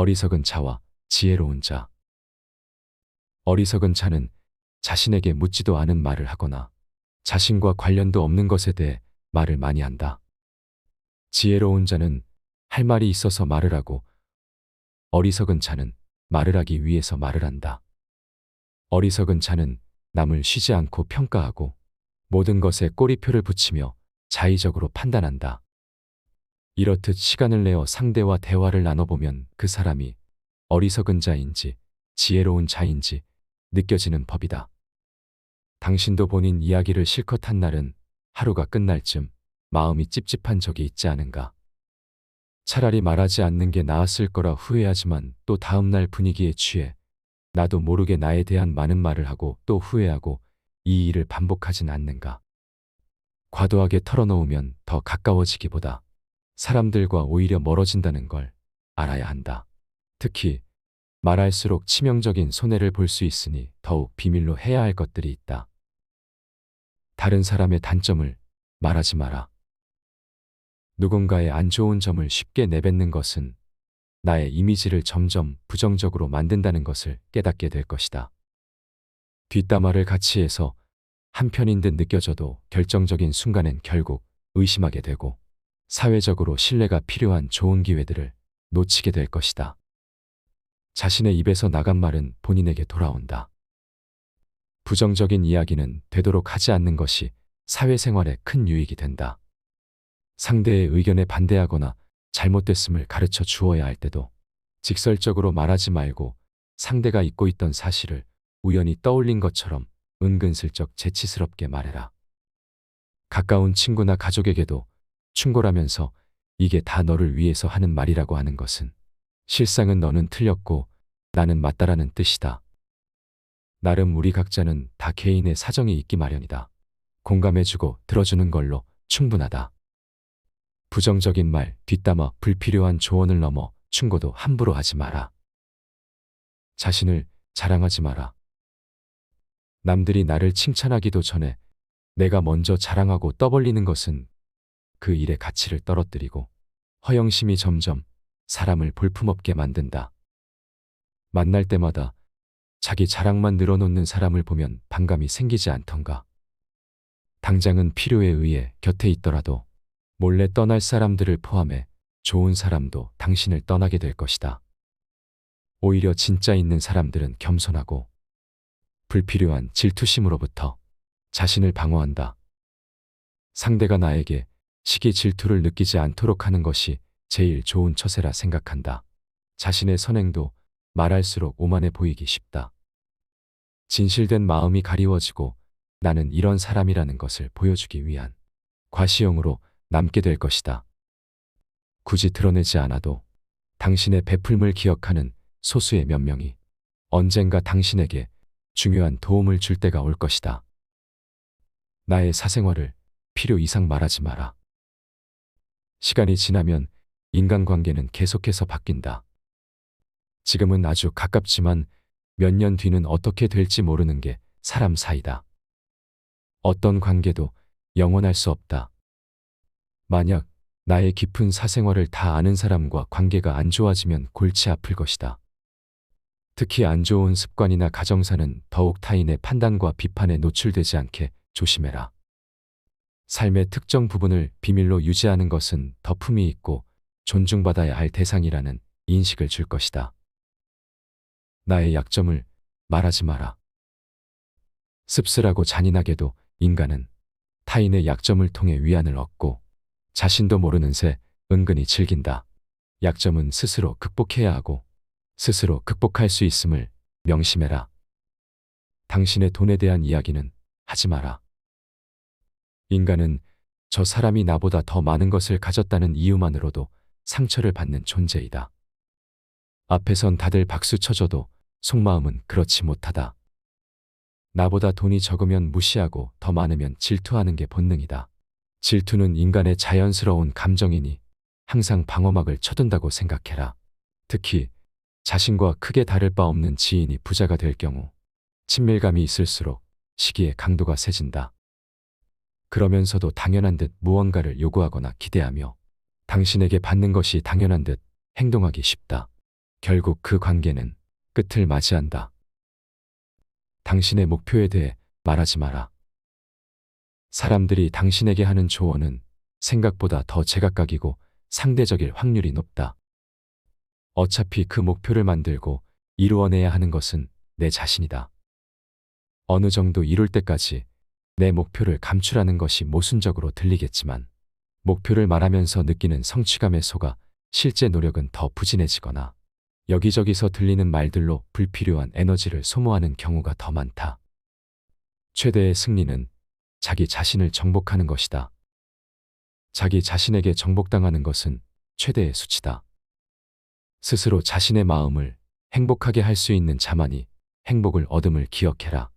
어리석은 자와 지혜로운 자. 어리석은 자는 자신에게 묻지도 않은 말을 하거나 자신과 관련도 없는 것에 대해 말을 많이 한다. 지혜로운 자는 할 말이 있어서 말을 하고 어리석은 자는 말을 하기 위해서 말을 한다. 어리석은 자는 남을 쉬지 않고 평가하고 모든 것에 꼬리표를 붙이며 자의적으로 판단한다. 이렇듯 시간을 내어 상대와 대화를 나눠보면 그 사람이 어리석은 자인지 지혜로운 자인지 느껴지는 법이다. 당신도 본인 이야기를 실컷 한 날은 하루가 끝날 쯤 마음이 찝찝한 적이 있지 않은가? 차라리 말하지 않는 게 나았을 거라 후회하지만 또 다음날 분위기에 취해 나도 모르게 나에 대한 많은 말을 하고 또 후회하고 이 일을 반복하진 않는가? 과도하게 털어놓으면 더 가까워지기보다 사람들과 오히려 멀어진다는 걸 알아야 한다. 특히 말할수록 치명적인 손해를 볼 수 있으니 더욱 비밀로 해야 할 것들이 있다. 다른 사람의 단점을 말하지 마라. 누군가의 안 좋은 점을 쉽게 내뱉는 것은 나의 이미지를 점점 부정적으로 만든다는 것을 깨닫게 될 것이다. 뒷담화를 같이 해서 한편인 듯 느껴져도 결정적인 순간엔 결국 의심하게 되고 사회적으로 신뢰가 필요한 좋은 기회들을 놓치게 될 것이다. 자신의 입에서 나간 말은 본인에게 돌아온다. 부정적인 이야기는 되도록 하지 않는 것이 사회생활에 큰 유익이 된다. 상대의 의견에 반대하거나 잘못됐음을 가르쳐 주어야 할 때도 직설적으로 말하지 말고 상대가 잊고 있던 사실을 우연히 떠올린 것처럼 은근슬쩍 재치스럽게 말해라. 가까운 친구나 가족에게도 충고라면서 이게 다 너를 위해서 하는 말이라고 하는 것은 실상은 너는 틀렸고 나는 맞다라는 뜻이다. 나름 우리 각자는 다 개인의 사정이 있기 마련이다. 공감해주고 들어주는 걸로 충분하다. 부정적인 말, 뒷담화, 불필요한 조언을 넘어 충고도 함부로 하지 마라. 자신을 자랑하지 마라. 남들이 나를 칭찬하기도 전에 내가 먼저 자랑하고 떠벌리는 것은 그 일의 가치를 떨어뜨리고 허영심이 점점 사람을 볼품없게 만든다. 만날 때마다 자기 자랑만 늘어놓는 사람을 보면 반감이 생기지 않던가. 당장은 필요에 의해 곁에 있더라도 몰래 떠날 사람들을 포함해 좋은 사람도 당신을 떠나게 될 것이다. 오히려 진짜 있는 사람들은 겸손하고 불필요한 질투심으로부터 자신을 방어한다. 상대가 나에게 시기 질투를 느끼지 않도록 하는 것이 제일 좋은 처세라 생각한다. 자신의 선행도 말할수록 오만해 보이기 쉽다. 진실된 마음이 가리워지고 나는 이런 사람이라는 것을 보여주기 위한 과시용으로 남게 될 것이다. 굳이 드러내지 않아도 당신의 베풀음을 기억하는 소수의 몇 명이 언젠가 당신에게 중요한 도움을 줄 때가 올 것이다. 나의 사생활을 필요 이상 말하지 마라. 시간이 지나면 인간관계는 계속해서 바뀐다. 지금은 아주 가깝지만 몇 년 뒤는 어떻게 될지 모르는 게 사람 사이다. 어떤 관계도 영원할 수 없다. 만약 나의 깊은 사생활을 다 아는 사람과 관계가 안 좋아지면 골치 아플 것이다. 특히 안 좋은 습관이나 가정사는 더욱 타인의 판단과 비판에 노출되지 않게 조심해라. 삶의 특정 부분을 비밀로 유지하는 것은 더 품위 있고 존중받아야 할 대상이라는 인식을 줄 것이다. 나의 약점을 말하지 마라. 씁쓸하고 잔인하게도 인간은 타인의 약점을 통해 위안을 얻고 자신도 모르는 새 은근히 즐긴다. 약점은 스스로 극복해야 하고 스스로 극복할 수 있음을 명심해라. 당신의 돈에 대한 이야기는 하지 마라. 인간은 저 사람이 나보다 더 많은 것을 가졌다는 이유만으로도 상처를 받는 존재이다. 앞에선 다들 박수 쳐줘도 속마음은 그렇지 못하다. 나보다 돈이 적으면 무시하고 더 많으면 질투하는 게 본능이다. 질투는 인간의 자연스러운 감정이니 항상 방어막을 쳐둔다고 생각해라. 특히 자신과 크게 다를 바 없는 지인이 부자가 될 경우 친밀감이 있을수록 시기의 강도가 세진다. 그러면서도 당연한 듯 무언가를 요구하거나 기대하며 당신에게 받는 것이 당연한 듯 행동하기 쉽다. 결국 그 관계는 끝을 맞이한다. 당신의 목표에 대해 말하지 마라. 사람들이 당신에게 하는 조언은 생각보다 더 제각각이고 상대적일 확률이 높다. 어차피 그 목표를 만들고 이루어내야 하는 것은 내 자신이다. 어느 정도 이룰 때까지 내 목표를 감추라는 것이 모순적으로 들리겠지만 목표를 말하면서 느끼는 성취감에 속아 실제 노력은 더 부진해지거나 여기저기서 들리는 말들로 불필요한 에너지를 소모하는 경우가 더 많다. 최대의 승리는 자기 자신을 정복하는 것이다. 자기 자신에게 정복당하는 것은 최대의 수치다. 스스로 자신의 마음을 행복하게 할 수 있는 자만이 행복을 얻음을 기억해라.